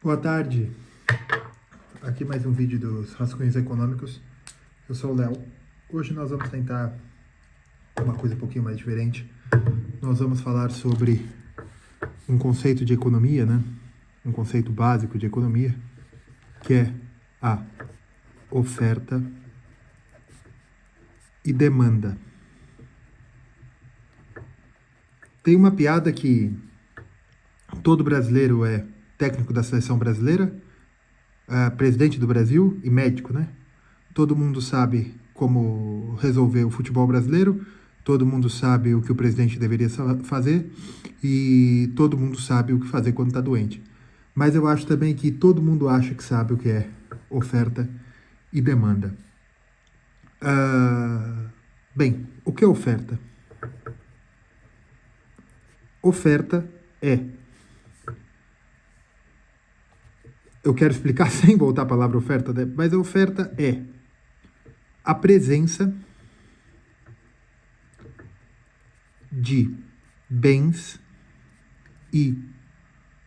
Boa tarde, aqui mais um vídeo dos Rascunhos Econômicos. Eu sou o Léo. Hoje nós vamos tentar uma coisa um pouquinho mais diferente. Nós vamos falar sobre um conceito de economia, né? Um conceito básico de economia, que é a oferta e demanda. Tem uma piada que todo brasileiro é técnico da seleção brasileira, presidente do Brasil e médico, né? Todo mundo sabe como resolver o futebol brasileiro, todo mundo sabe o que o presidente deveria fazer e todo mundo sabe o que fazer quando está doente. Mas eu acho também que todo mundo acha que sabe o que é oferta e demanda. Bem, o que é oferta? Oferta é... Eu quero explicar sem voltar à palavra oferta, né? Mas a oferta é a presença de bens e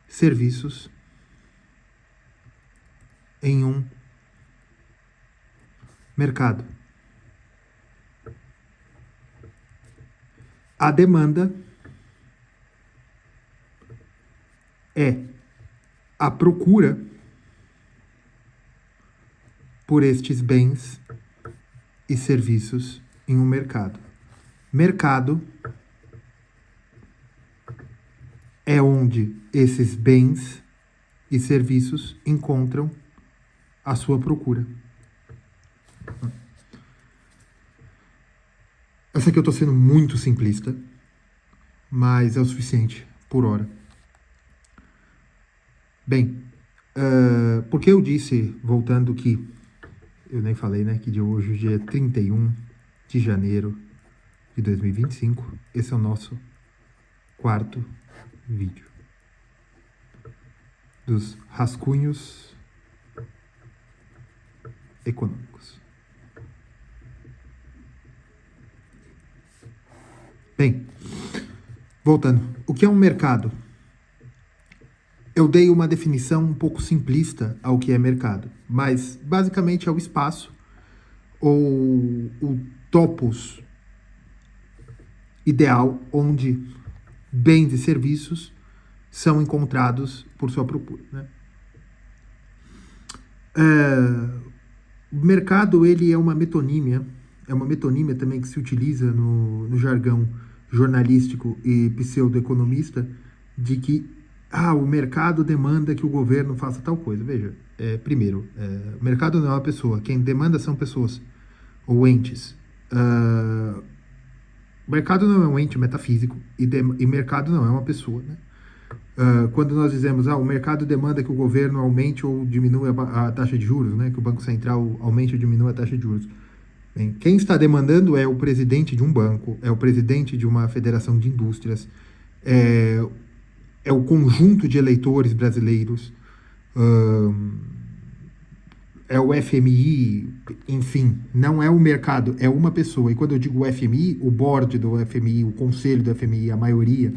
serviços em um mercado. A demanda é a procura por estes bens e serviços em um mercado. Mercado é onde esses bens e serviços encontram a sua procura. Eu sei que eu estou sendo muito simplista, mas é o suficiente por hora. Bem, porque eu disse, voltando que, eu nem falei, né, que de hoje, dia 31 de janeiro de 2025, esse é o nosso quarto vídeo dos rascunhos econômicos. Bem, voltando, o que é um mercado? Eu dei uma definição um pouco simplista ao que é mercado, mas basicamente é o espaço ou o topos ideal onde bens e serviços são encontrados por sua procura, né? O mercado, ele é uma metonímia também que se utiliza no jargão jornalístico e pseudo-economista de que o mercado demanda que o governo faça tal coisa. Veja, primeiro, o mercado não é uma pessoa. Quem demanda são pessoas ou entes. O mercado não é um ente metafísico e mercado não é uma pessoa, né? Quando nós dizemos, o mercado demanda que o governo aumente ou diminua a taxa de juros, né? Que o Banco Central aumente ou diminua a taxa de juros. Bem, quem está demandando é o presidente de um banco, é o presidente de uma federação de indústrias, é o conjunto de eleitores brasileiros, é o FMI, enfim, não é o mercado, é uma pessoa. E quando eu digo FMI, o board do FMI, o conselho do FMI, a maioria,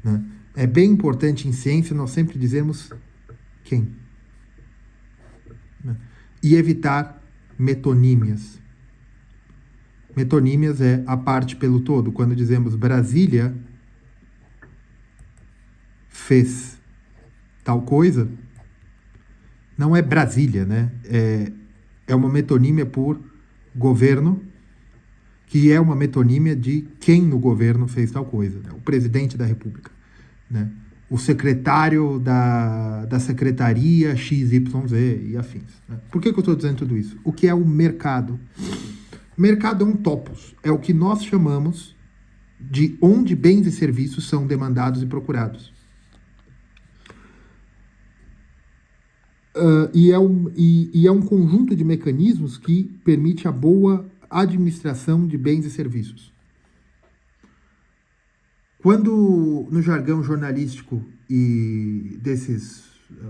né? É bem importante em ciência nós sempre dizemos quem, né? E evitar metonímias. Metonímias é a parte pelo todo. Quando dizemos Brasília fez tal coisa, não é Brasília, né? É uma metonímia por governo, que é uma metonímia de quem no governo fez tal coisa, né? O presidente da República, né? O secretário da secretaria XYZ e afins, né? Por que eu estou dizendo tudo isso? O que é o mercado? Mercado é um topos, é o que nós chamamos de onde bens e serviços são demandados e procurados. E é um conjunto de mecanismos que permite a boa administração de bens e serviços. Quando no jargão jornalístico e desses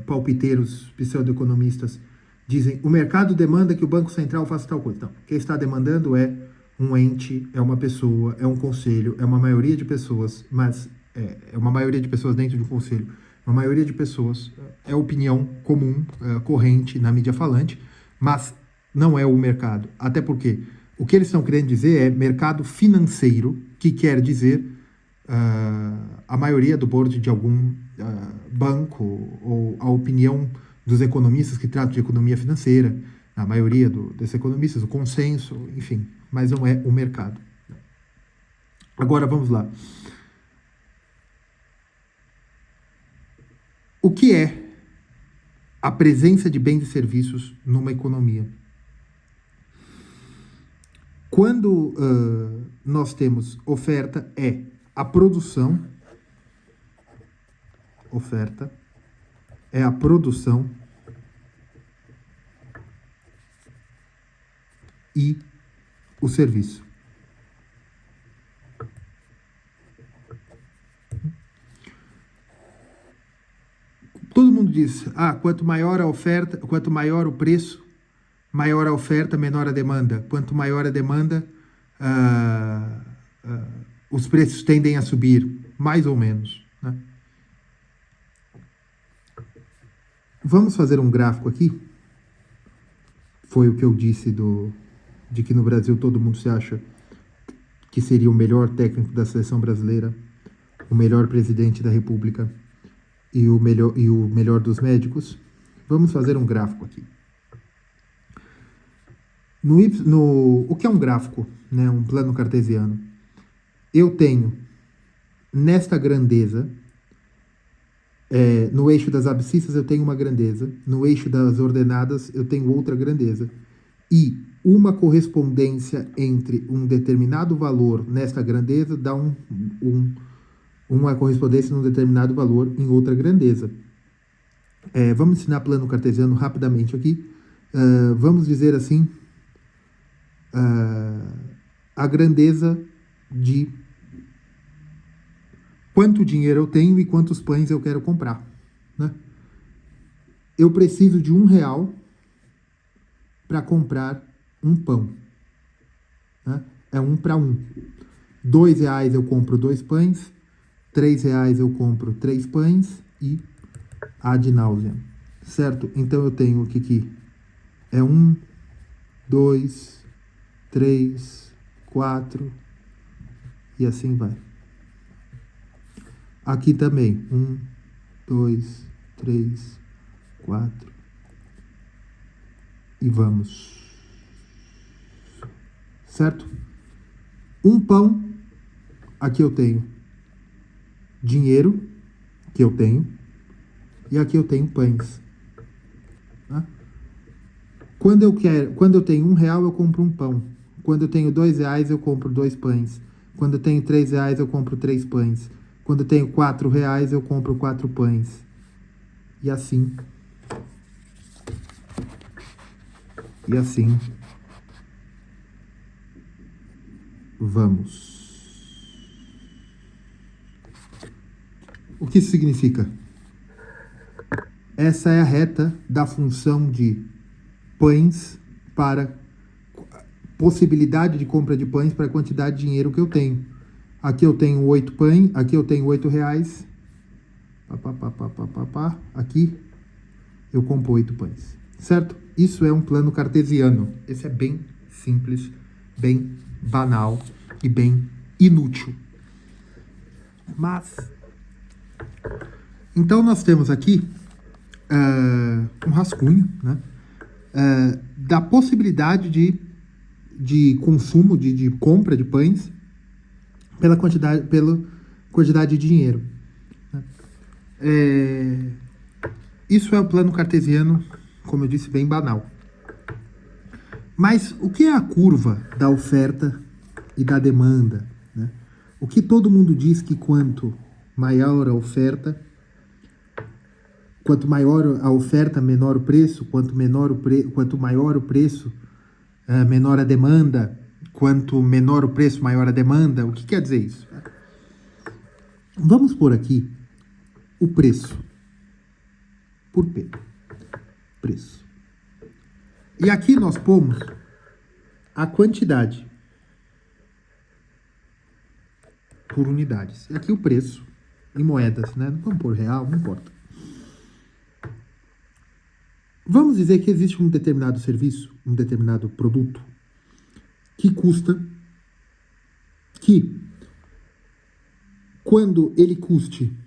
palpiteiros pseudo-economistas dizem o mercado demanda que o Banco Central faça tal coisa. Não, quem está demandando é um ente, é uma pessoa, é um conselho, é uma maioria de pessoas, mas é uma maioria de pessoas dentro de um conselho, uma maioria de pessoas, é opinião comum, corrente na mídia falante, mas não é o mercado. Até porque o que eles estão querendo dizer é mercado financeiro, que quer dizer a maioria do board de algum banco, ou a opinião dos economistas que tratam de economia financeira, a maioria desses economistas, o consenso, enfim, mas não é o mercado. Agora vamos lá. O que é a presença de bens e serviços numa economia? Quando nós temos oferta, é a produção, oferta é a produção e o serviço. Todo mundo diz, quanto maior a oferta, quanto maior o preço, maior a oferta, menor a demanda. Quanto maior a demanda, os preços tendem a subir, mais ou menos, né? Vamos fazer um gráfico aqui. Foi o que eu disse de que no Brasil todo mundo se acha que seria o melhor técnico da seleção brasileira, o melhor presidente da República e o melhor dos médicos. Vamos fazer um gráfico aqui. O que é um gráfico, né? Um plano cartesiano. Eu tenho nesta grandeza, no eixo das abscissas eu tenho uma grandeza, no eixo das ordenadas eu tenho outra grandeza, e uma correspondência entre um determinado valor nesta grandeza dá uma correspondência num determinado valor em outra grandeza. Vamos ensinar plano cartesiano rapidamente aqui. Vamos dizer assim, a grandeza de quanto dinheiro eu tenho e quantos pães eu quero comprar, né? Eu preciso de R$1 para comprar um pão, né? É 1 para 1. R$2 eu compro 2 pães, R$3 eu compro 3 pães e ad nauseam, certo? Então eu tenho aqui que é 1, 2, 3, 4 e assim vai. Aqui também, 1, 2, 3, 4 e vamos. Certo? Um pão, aqui eu tenho dinheiro, que eu tenho, e aqui eu tenho pães. Tá? Quando eu tenho R$1, eu compro um pão. Quando eu tenho R$2, eu compro 2 pães. Quando eu tenho R$3, eu compro 3 pães. Quando eu tenho R$4, eu compro 4 pães. E assim. E assim. Vamos. O que isso significa? Essa é a reta da função de pães para possibilidade de compra de pães para a quantidade de dinheiro que eu tenho. Aqui eu tenho 8 pães, aqui eu tenho R$8. Aqui eu compro 8 pães. Certo? Isso é um plano cartesiano. Esse é bem simples, bem banal e bem inútil. Mas, então nós temos aqui um rascunho, né, da possibilidade de consumo, de compra de pães pela quantidade de dinheiro. Isso é o plano cartesiano, como eu disse, bem banal. Mas o que é a curva da oferta e da demanda, né? O que todo mundo diz que quanto maior a oferta, menor o preço, quanto maior o preço, menor a demanda, quanto menor o preço, maior a demanda. O que quer dizer isso? Vamos pôr aqui o preço por P. Preço. E aqui nós pomos a quantidade por unidades. E aqui o preço em moedas, né? Não vamos pôr real, não importa. Vamos dizer que existe um determinado serviço, um determinado produto, que custa, que quando ele custe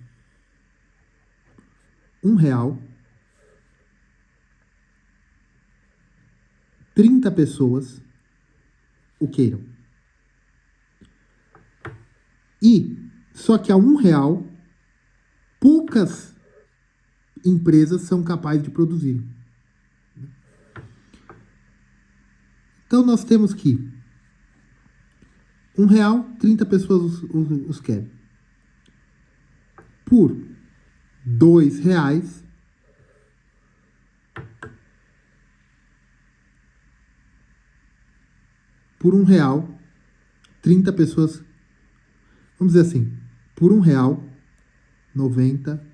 R$1, 30 pessoas o queiram. E, só que a R$1, poucas empresas são capazes de produzir. Então, nós temos que R$1, 30 pessoas os querem. Por R$2, por R$1, 30 pessoas, vamos dizer assim, por R$1, 90,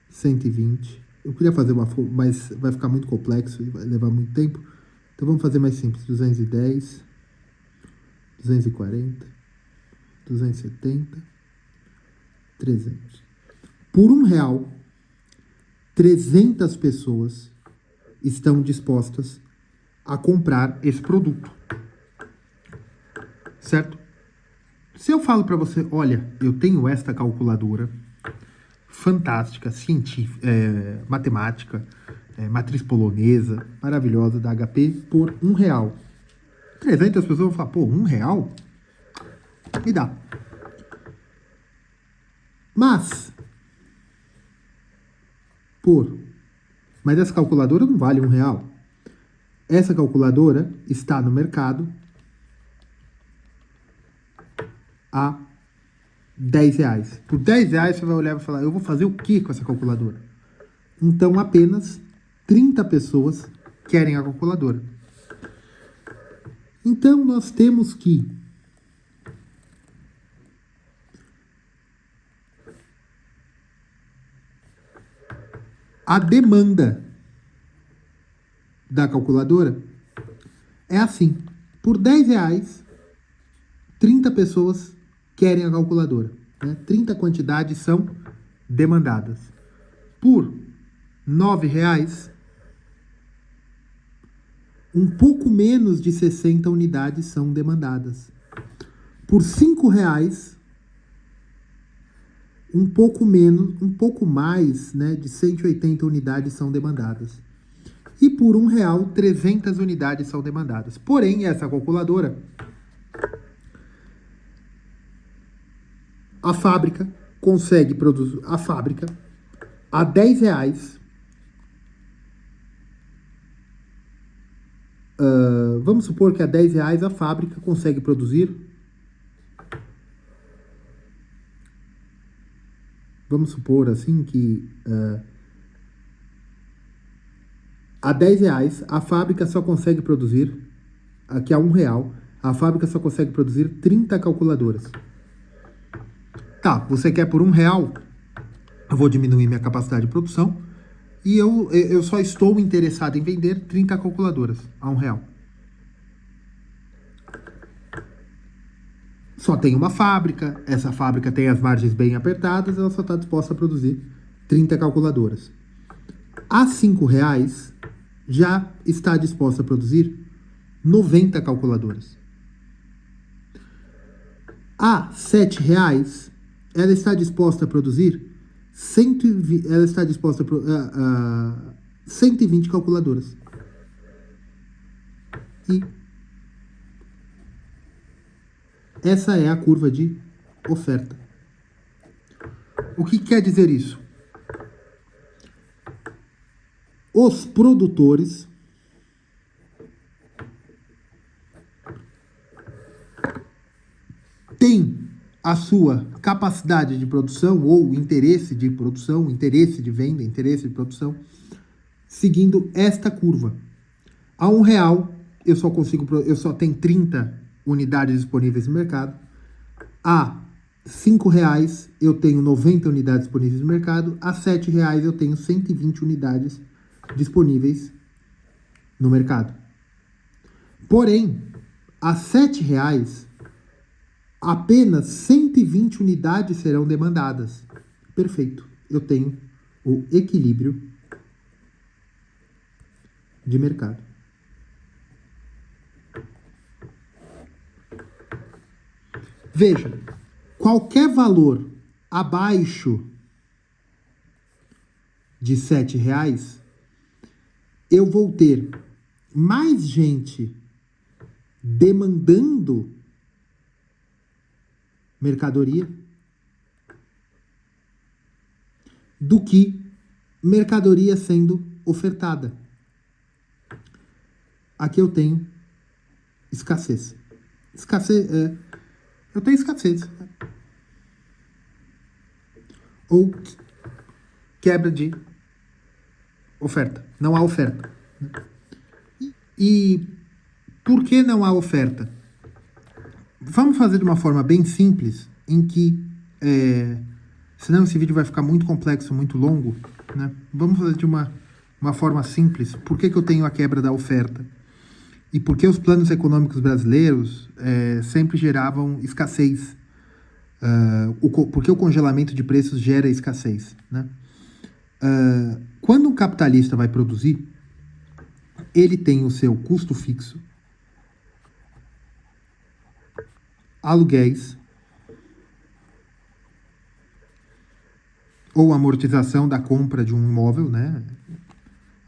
120. Eu queria fazer mas vai ficar muito complexo e vai levar muito tempo. Então vamos fazer mais simples. 210, 240, 270, 300. Por R$1, 300 pessoas estão dispostas a comprar esse produto. Certo? Se eu falo para você, olha, eu tenho esta calculadora fantástica, científica, matemática, matriz polonesa, maravilhosa da HP, por R$1. 300 pessoas vão falar, pô, R$1? Me dá. Mas essa calculadora não vale R$1. Essa calculadora está no mercado a R$10. Por R$10 você vai olhar e falar, eu vou fazer o que com essa calculadora? Então apenas 30 pessoas querem a calculadora. Então nós temos que a demanda da calculadora é assim. Por R$10, 30 pessoas querem a calculadora. Né? 30 quantidades são demandadas. Por R$9, um pouco menos de 60 unidades são demandadas. Por R$5, um pouco mais, né, de 180 unidades são demandadas. E por R$1, 300 unidades são demandadas. Porém, essa calculadora, a fábrica consegue produzir, a R$10, vamos supor que a R$10 a fábrica consegue produzir, vamos supor assim que a R$10 a fábrica só consegue produzir, aqui a R$1, a fábrica só consegue produzir 30 calculadoras. Tá, você quer por R$1, eu vou diminuir minha capacidade de produção e eu só estou interessado em vender 30 calculadoras a R$1. Só tem uma fábrica, essa fábrica tem as margens bem apertadas, ela só está disposta a produzir 30 calculadoras. A R$5 já está disposta a produzir 90 calculadoras. A R$7, ela está disposta a produzir 120 calculadoras. E essa é a curva de oferta. O que quer dizer isso? Os produtores têm a sua capacidade de produção ou interesse de produção, interesse de venda, interesse de produção, seguindo esta curva. A R$1 eu só tenho 30 unidades disponíveis no mercado. A R$5 eu tenho 90 unidades disponíveis no mercado. A R$7 eu tenho 120 unidades disponíveis no mercado. Porém, a R$7 apenas 120 unidades serão demandadas. Perfeito. Eu tenho o equilíbrio de mercado. Veja, qualquer valor abaixo de R$7, eu vou ter mais gente demandando mercadoria do que mercadoria sendo ofertada. Aqui eu tenho escassez. Eu tenho escassez. Ou quebra de oferta. Não há oferta. E por que não há oferta? Vamos fazer de uma forma bem simples, em que, senão esse vídeo vai ficar muito complexo, muito longo, né? Vamos fazer de uma forma simples. Por que eu tenho a quebra da oferta? E por que os planos econômicos brasileiros sempre geravam escassez? Por que o congelamento de preços gera escassez, né? Quando um capitalista vai produzir, ele tem o seu custo fixo, aluguéis ou amortização da compra de um imóvel, né?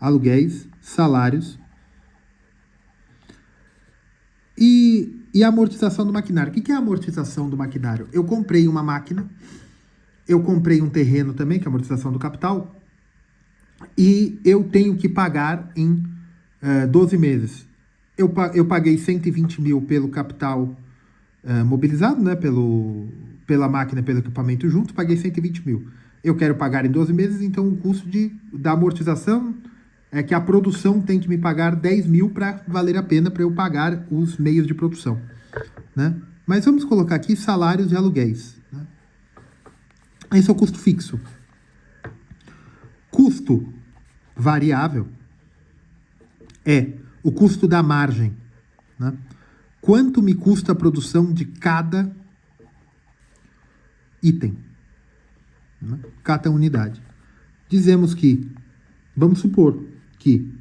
Aluguéis, salários e a amortização do maquinário. O que é a amortização do maquinário? Eu comprei uma máquina, eu comprei um terreno também, que é a amortização do capital, e eu tenho que pagar em 12 meses. Eu paguei 120 mil pelo capital mobilizado, né, pela máquina, pelo equipamento junto, paguei 120 mil. Eu quero pagar em 12 meses, então o custo da amortização é que a produção tem que me pagar 10 mil para valer a pena para eu pagar os meios de produção, né? Mas vamos colocar aqui salários e aluguéis, né? Esse é o custo fixo. Custo variável é o custo da margem, né? Quanto me custa a produção de cada item, né? Cada unidade. Dizemos que, vamos supor que,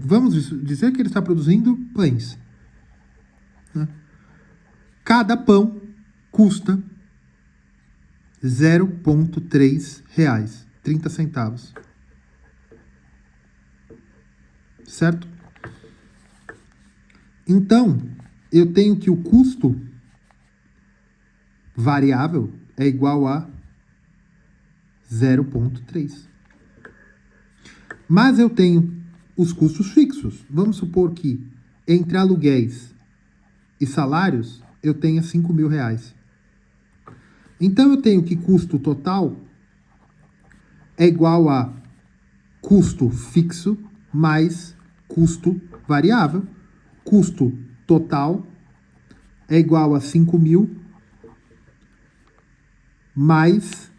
vamos dizer que ele está produzindo pães, né? Cada pão custa R$0,3, 30 centavos. Certo? Então, eu tenho que o custo variável é igual a 0,3. Mas eu tenho os custos fixos. Vamos supor que entre aluguéis e salários eu tenha R$5.000. Então eu tenho que custo total é igual a custo fixo mais custo variável. Custo total é igual a 5.000 mais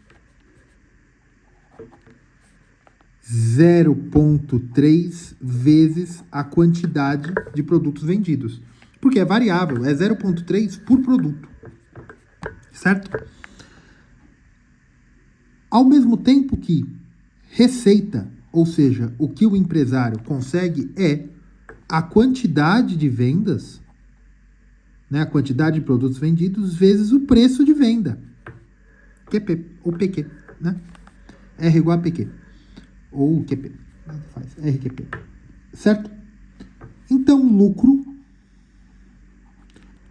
0,3 vezes a quantidade de produtos vendidos. Porque é variável, é 0,3 por produto. Certo? Ao mesmo tempo que receita, ou seja, o que o empresário consegue é a quantidade de vendas, né, a quantidade de produtos vendidos vezes o preço de venda. QP, ou PQ, né? R igual a PQ. Ou QP. Faz RQP. Certo? Então, lucro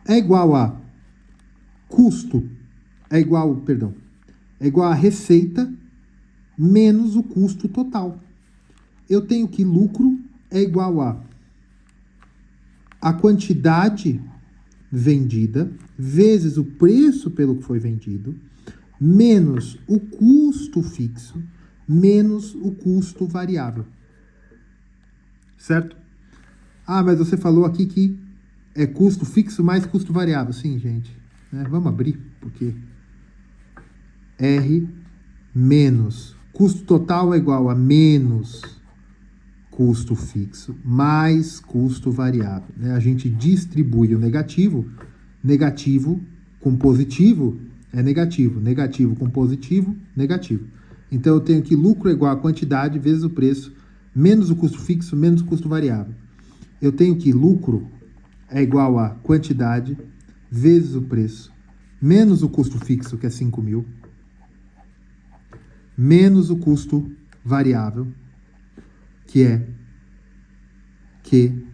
é igual a custo, é igual a receita menos o custo total. Eu tenho que lucro é igual a quantidade vendida vezes o preço pelo que foi vendido, menos o custo fixo, menos o custo variável. Certo? Ah, mas você falou aqui que é custo fixo mais custo variável. Sim, gente. Né? Vamos abrir, porque R menos custo total é igual a menos custo fixo mais custo variável. Né? A gente distribui o negativo, negativo com positivo é negativo, negativo com positivo, negativo. Então eu tenho que lucro é igual a quantidade vezes o preço menos o custo fixo, menos o custo variável. Eu tenho que lucro é igual a quantidade vezes o preço, menos o custo fixo, que é 5.000, menos o custo variável, que é Q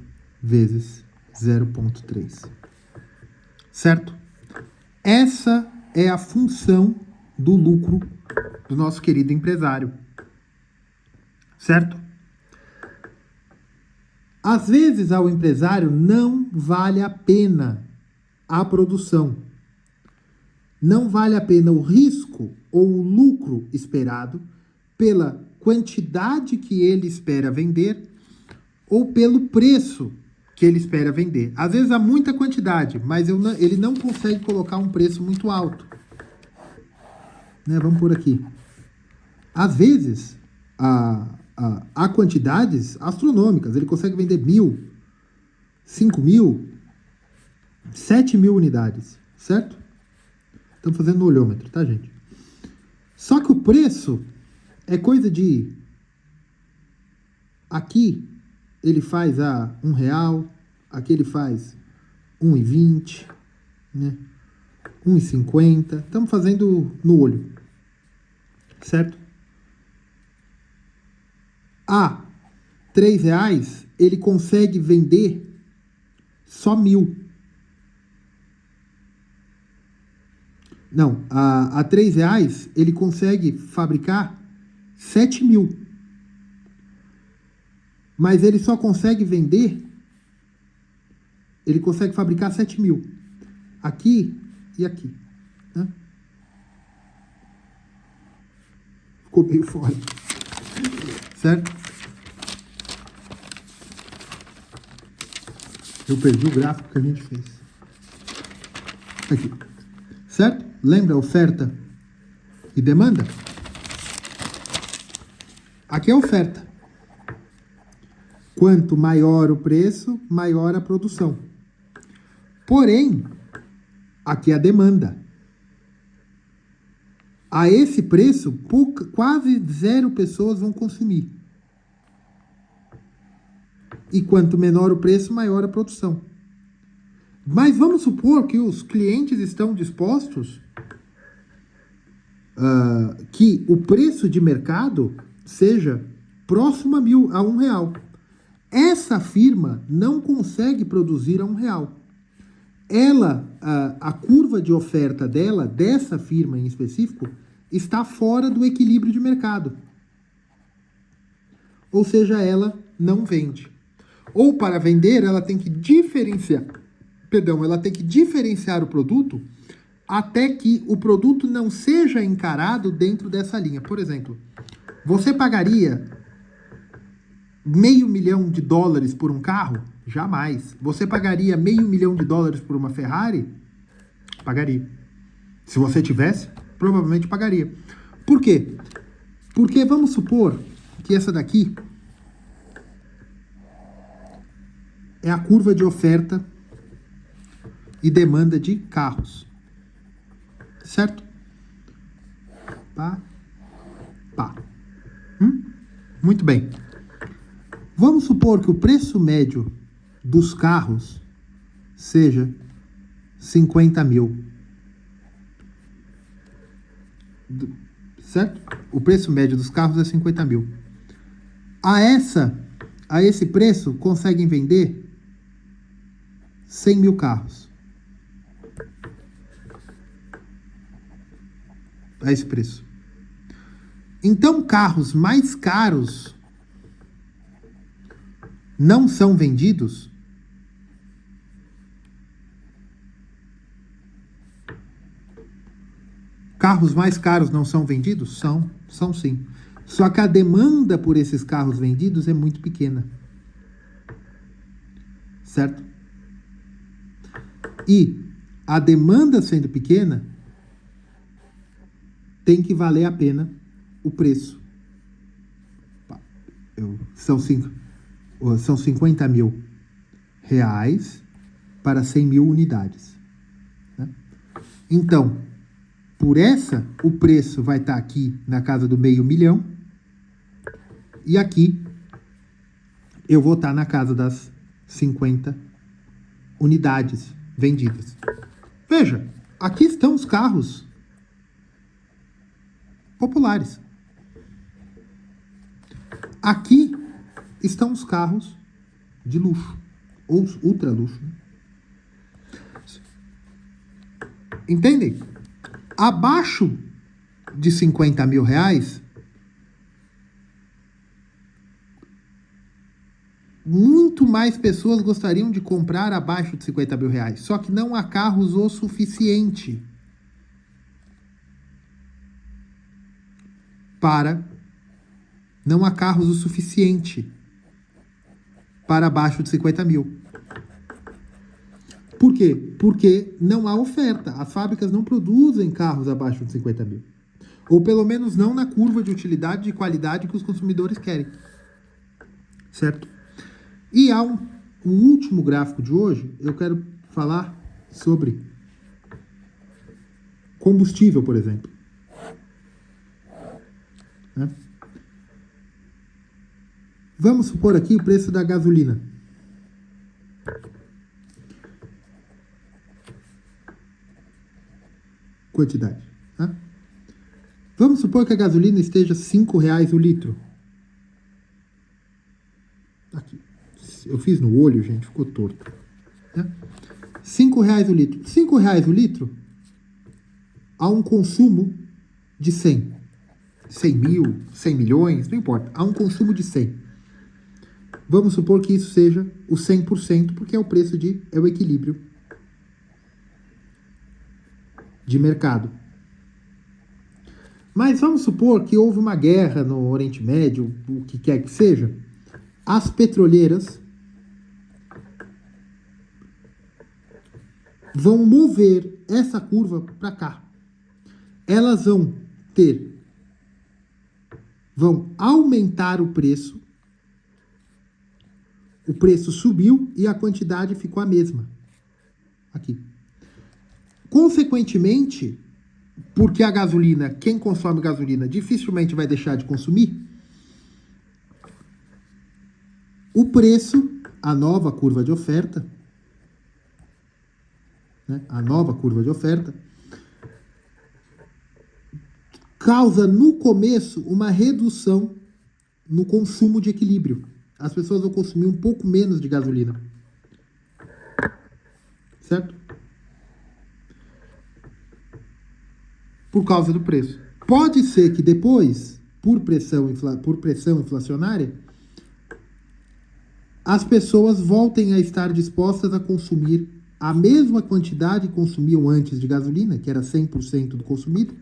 vezes 0,3. Certo? Essa é a função do lucro do nosso querido empresário. Certo? Às vezes, ao empresário não vale a pena a produção. Não vale a pena o risco ou o lucro esperado pela quantidade que ele espera vender ou pelo preço que ele espera vender. Às vezes há muita quantidade, mas ele não consegue colocar um preço muito alto. Né? Vamos por aqui. Às vezes, há quantidades astronômicas. Ele consegue vender 1.000, 5.000, 7.000 unidades, certo? Estamos fazendo no olhômetro, tá, gente? Só que o preço é coisa de... Aqui ele faz a R$1, aqui ele faz 1,20, né? 1,50. Estamos fazendo no olho, certo? A R$3 ele consegue vender só 1.000. Não, a R$3 ele consegue fabricar 7.000. Mas ele só consegue vender, ele consegue fabricar 7.000. Aqui e aqui. Né? Ficou meio fora. Certo? Eu perdi o gráfico que a gente fez. Aqui. Certo? Lembra oferta e demanda? Aqui é a oferta. Quanto maior o preço, maior a produção. Porém, aqui é a demanda. A esse preço, quase 0 pessoas vão consumir. E quanto menor o preço, maior a produção. Mas vamos supor que os clientes estão dispostos que o preço de mercado seja próximo a R$1. Essa firma não consegue produzir a R$1. Ela, a curva de oferta dela, dessa firma em específico, está fora do equilíbrio de mercado. Ou seja, ela não vende. Ou para vender, ela tem que diferenciar, ela tem que diferenciar o produto até que o produto não seja encarado dentro dessa linha. Por exemplo, você pagaria $500 mil por um carro? Jamais. Você pagaria $500 mil por uma Ferrari? Pagaria. Se você tivesse, provavelmente pagaria. Por quê? Porque vamos supor que essa daqui é a curva de oferta e demanda de carros. Certo? Pá. Muito bem. Vamos supor que o preço médio dos carros seja 50 mil. Certo? O preço médio dos carros é 50 mil. A esse preço, conseguem vender 100 mil carros. A esse preço. Então, carros mais caros não são vendidos? Carros mais caros não são vendidos? São sim. Só que a demanda por esses carros vendidos é muito pequena. Certo? E a demanda sendo pequena, tem que valer a pena o preço. São 50 mil reais para 100 mil unidades. Né? Então, por essa, o preço vai estar aqui na casa do $500 mil e aqui eu vou estar na casa das 50 unidades vendidas. Veja, aqui estão os carros populares. Aqui estão os carros de luxo, ou ultra luxo. Entendem? Abaixo de 50 mil reais, muito mais pessoas gostariam de comprar abaixo de 50 mil reais. Só que não há carros o suficiente não há carros o suficiente para abaixo de 50 mil. Por quê? Porque não há oferta. As fábricas não produzem carros abaixo de 50 mil. Ou pelo menos não na curva de utilidade e qualidade que os consumidores querem. Certo? E há o último gráfico de hoje, eu quero falar sobre combustível, por exemplo. Né? Vamos supor aqui o preço da gasolina. Quantidade. Tá? Vamos supor que a gasolina esteja R$5 o litro. Aqui. Eu fiz no olho, gente, ficou torto. Né? R$5 o litro. R$5 o litro, há um consumo de 100. 100 mil, 100 milhões, não importa. Há um consumo de 100. Vamos supor que isso seja o 100%, porque é o preço é o equilíbrio de mercado. Mas vamos supor que houve uma guerra no Oriente Médio, o que quer que seja. As petroleiras vão mover essa curva para cá. Elas vão aumentar o preço subiu e a quantidade ficou a mesma. Aqui. Consequentemente, porque a gasolina, quem consome gasolina dificilmente vai deixar de consumir, o preço, a nova curva de oferta, né, causa no começo uma redução no consumo de equilíbrio. As pessoas vão consumir um pouco menos de gasolina. Certo? Por causa do preço. Pode ser que depois, por pressão inflacionária, as pessoas voltem a estar dispostas a consumir a mesma quantidade que consumiam antes de gasolina, que era 100% do consumido,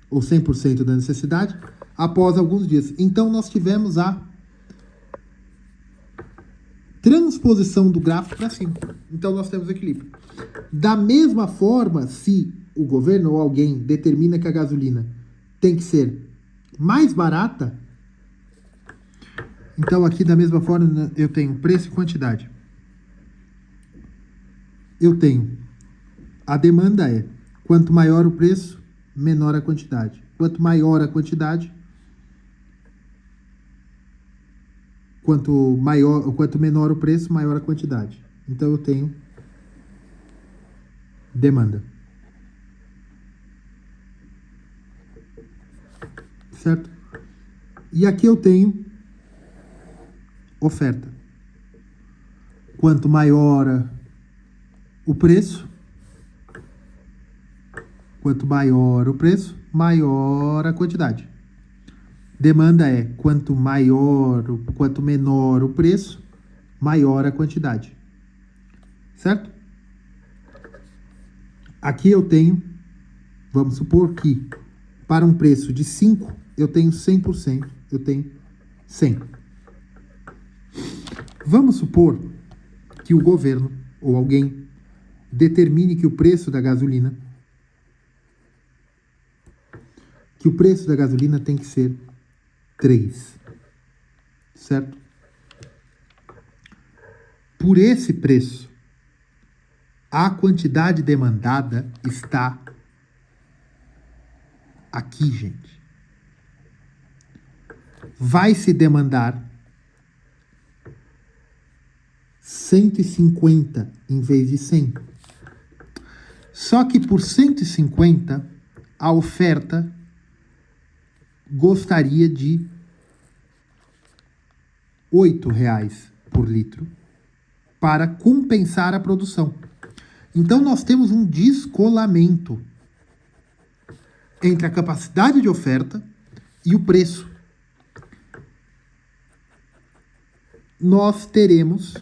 ou 100% da necessidade, após alguns dias. Então, nós tivemos a transposição do gráfico para cima. Então, nós temos equilíbrio. Da mesma forma, se o governo ou alguém determina que a gasolina tem que ser mais barata, então aqui da mesma forma eu tenho preço e quantidade. Eu tenho, a demanda é, quanto maior o preço, menor a quantidade. Quanto maior a quantidade, quanto menor o preço, maior a quantidade. Então eu tenho demanda. Certo? E aqui eu tenho oferta. Quanto maior o preço, maior a quantidade. Demanda é quanto menor o preço, maior a quantidade. Certo? Aqui eu tenho, vamos supor que para um preço de 5, eu tenho 100%, eu tenho 100. Vamos supor que o governo ou alguém determine que o preço da gasolina tem que ser 3. Certo? Por esse preço, a quantidade demandada está aqui, gente. Vai se demandar 150 em vez de 100. Só que por 150, a oferta gostaria de R$ 8,00 por litro para compensar a produção. Então, nós temos um descolamento entre a capacidade de oferta e o preço. Nós teremos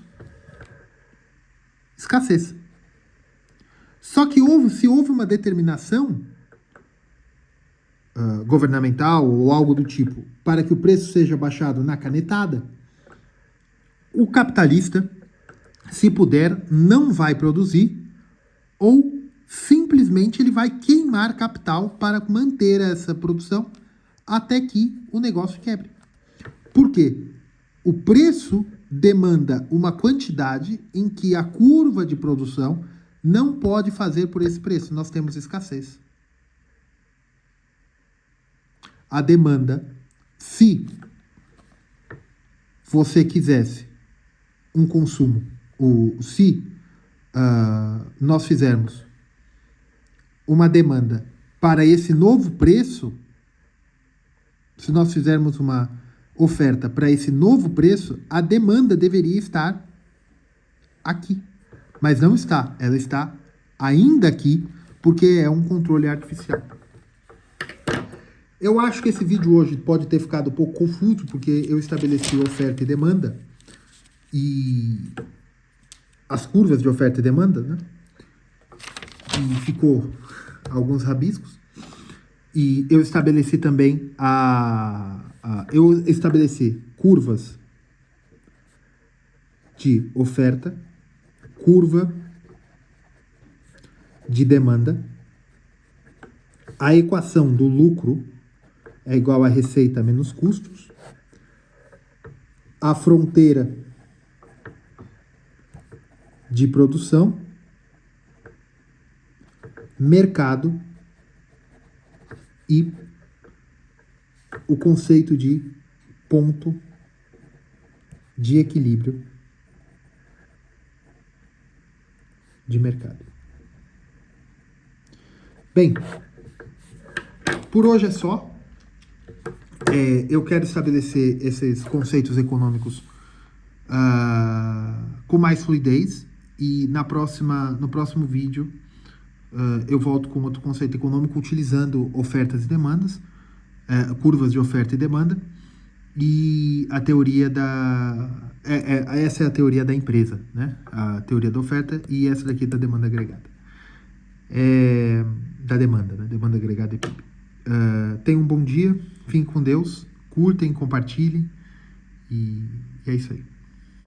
escassez. Só que se houve uma determinação governamental ou algo do tipo para que o preço seja baixado na canetada, o capitalista, se puder, não vai produzir ou simplesmente ele vai queimar capital para manter essa produção até que o negócio quebre. Por quê? O preço demanda uma quantidade em que a curva de produção não pode fazer por esse preço. Nós temos escassez. A demanda, se você quisesse um consumo, se nós fizermos uma demanda para esse novo preço, se nós fizermos uma oferta para esse novo preço, a demanda deveria estar aqui. Mas não está. Ela está ainda aqui, porque é um controle artificial. Eu acho que esse vídeo hoje pode ter ficado um pouco confuso, porque eu estabeleci oferta e demanda, e as curvas de oferta e demanda, né? E ficou alguns rabiscos. E eu estabeleci também eu estabeleci curvas de oferta, curva de demanda. A equação do lucro é igual a receita menos custos. A fronteira de produção, mercado e o conceito de ponto de equilíbrio de mercado. Bem, por hoje é só. Eu quero estabelecer esses conceitos econômicos com mais fluidez, e no próximo vídeo eu volto com outro conceito econômico utilizando ofertas e demandas, curvas de oferta e demanda, e a teoria essa é a teoria da empresa, né? A teoria da oferta, e essa daqui da demanda agregada. Da demanda, né? Demanda agregada e PIB. Tenham um bom dia, fiquem com Deus, curtem, compartilhem, e é isso aí.